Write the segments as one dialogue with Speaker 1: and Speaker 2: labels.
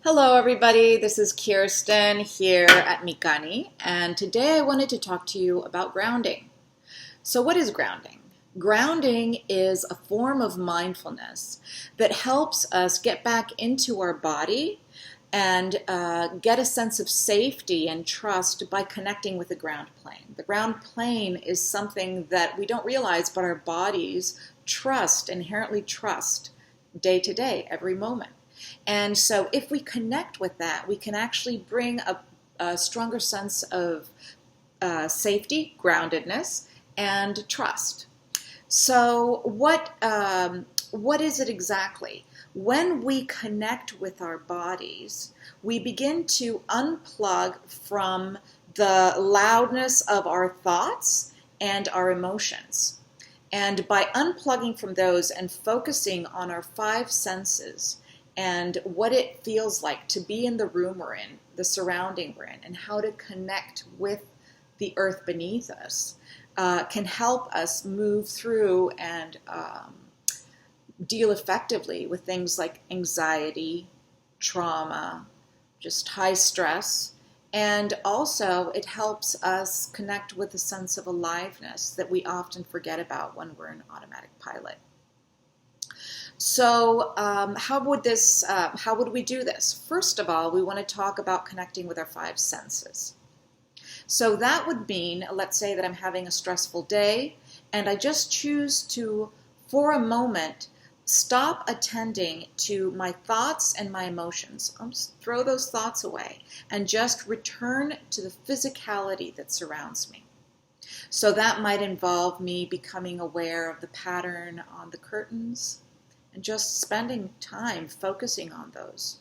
Speaker 1: Hello, everybody. This is Kirsten here at Mikani, and today I wanted to talk to you about grounding. So, what is grounding? Grounding is a form of mindfulness that helps us get back into our body and get a sense of safety and trust by connecting with the ground plane. The ground plane is something that we don't realize, but our bodies inherently trust day to day, every moment. And so if we connect with that, we can actually bring a stronger sense of safety, groundedness, and trust. So what is it exactly? When we connect with our bodies, we begin to unplug from the loudness of our thoughts and our emotions. And by unplugging from those and focusing on our five senses, and what it feels like to be in the room we're in, the surrounding we're in, and how to connect with the earth beneath us can help us move through and deal effectively with things like anxiety, trauma, just high stress. And also, it helps us connect with a sense of aliveness that we often forget about when we're in automatic pilot. So how would we do this? First of all, we want to talk about connecting with our five senses. So that would mean, let's say that I'm having a stressful day, and I just choose to, for a moment, stop attending to my thoughts and my emotions. I'll just throw those thoughts away and just return to the physicality that surrounds me. So that might involve me becoming aware of the pattern on the curtains, and just spending time focusing on those.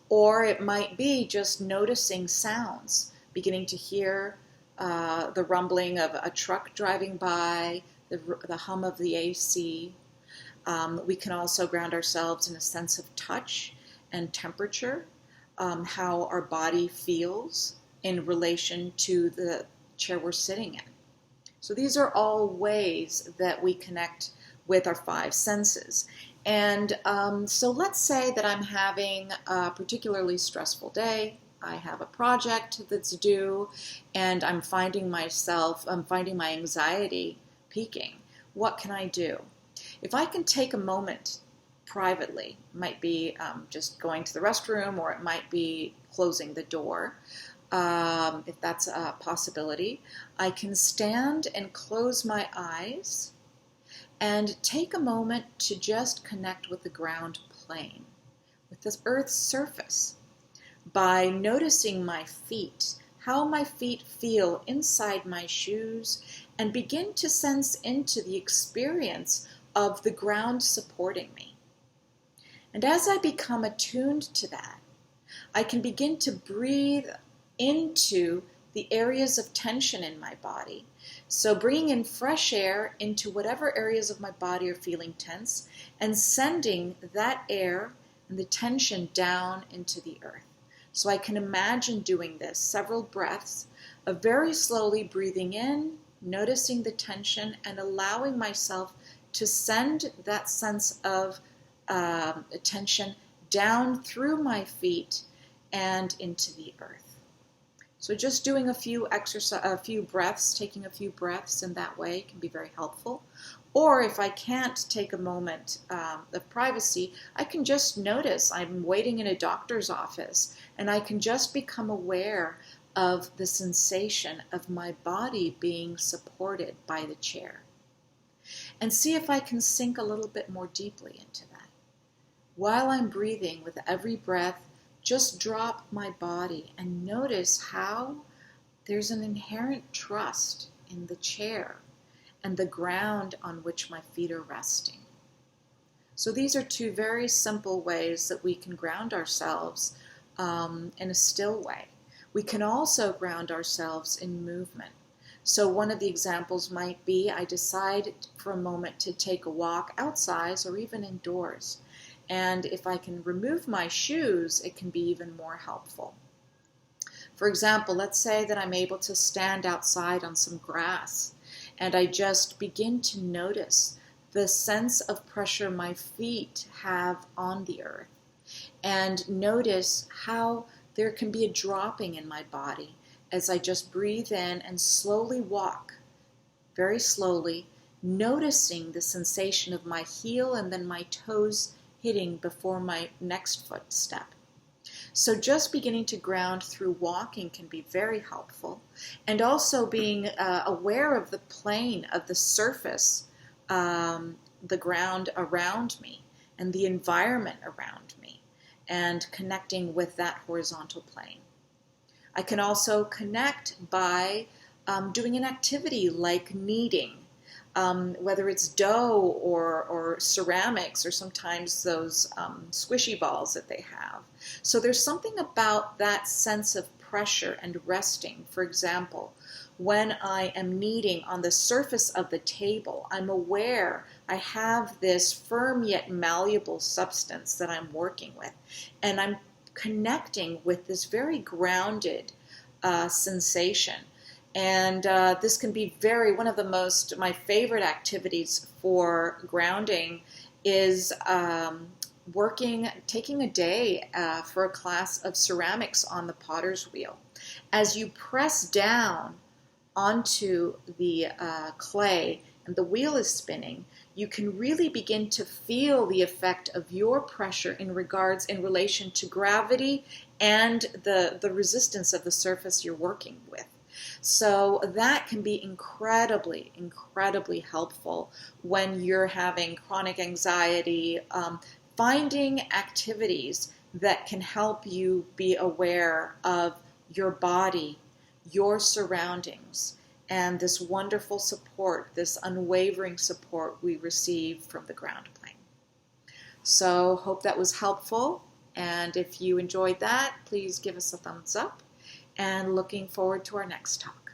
Speaker 1: Or it might be just noticing sounds, beginning to hear the rumbling of a truck driving by, the hum of the AC. We can also ground ourselves in a sense of touch and temperature, how our body feels in relation to the chair we're sitting in. So these are all ways that we connect with our five senses. And so let's say that I'm having a particularly stressful day. I have a project that's due, and I'm finding my anxiety peaking. What can I do? If I can take a moment privately, it might be just going to the restroom, or it might be closing the door, if that's a possibility, I can stand and close my eyes and take a moment to just connect with the ground plane, with this earth's surface, by noticing my feet, how my feet feel inside my shoes, and begin to sense into the experience of the ground supporting me. And as I become attuned to that, I can begin to breathe into the areas of tension in my body. So bringing in fresh air into whatever areas of my body are feeling tense, and sending that air and the tension down into the earth. So I can imagine doing this several breaths of very slowly breathing in, noticing the tension, and allowing myself to send that sense of tension down through my feet and into the earth. So just doing a few breaths, taking a few breaths in that way can be very helpful. Or if I can't take a moment of privacy, I can just notice I'm waiting in a doctor's office, and I can just become aware of the sensation of my body being supported by the chair. And see if I can sink a little bit more deeply into that. While I'm breathing with every breath, just drop my body and notice how there's an inherent trust in the chair and the ground on which my feet are resting. So these are two very simple ways that we can ground ourselves in a still way. We can also ground ourselves in movement. So one of the examples might be I decide for a moment to take a walk outside or even indoors. And if I can remove my shoes, it can be even more helpful. For example, let's say that I'm able to stand outside on some grass, and I just begin to notice the sense of pressure my feet have on the earth. and notice how there can be a dropping in my body as I just breathe in and slowly walk, very slowly, noticing the sensation of my heel and then my toes hitting before my next footstep. So just beginning to ground through walking can be very helpful, and also being aware of the plane of the surface, the ground around me, and the environment around me, and connecting with that horizontal plane. I can also connect by doing an activity like kneading, whether it's dough or ceramics, or sometimes those squishy balls that they have. So there's something about that sense of pressure and resting. For example, when I am kneading on the surface of the table, I'm aware I have this firm yet malleable substance that I'm working with, and I'm connecting with this very grounded sensation. And this can be one of the my favorite activities for grounding is taking a day for a class of ceramics on the potter's wheel. As you press down onto the clay and the wheel is spinning, you can really begin to feel the effect of your pressure in relation to gravity and the resistance of the surface you're working with. So that can be incredibly, incredibly helpful when you're having chronic anxiety. Finding activities that can help you be aware of your body, your surroundings, and this wonderful support, this unwavering support we receive from the ground plane. So hope that was helpful, and if you enjoyed that, please give us a thumbs up, and looking forward to our next talk.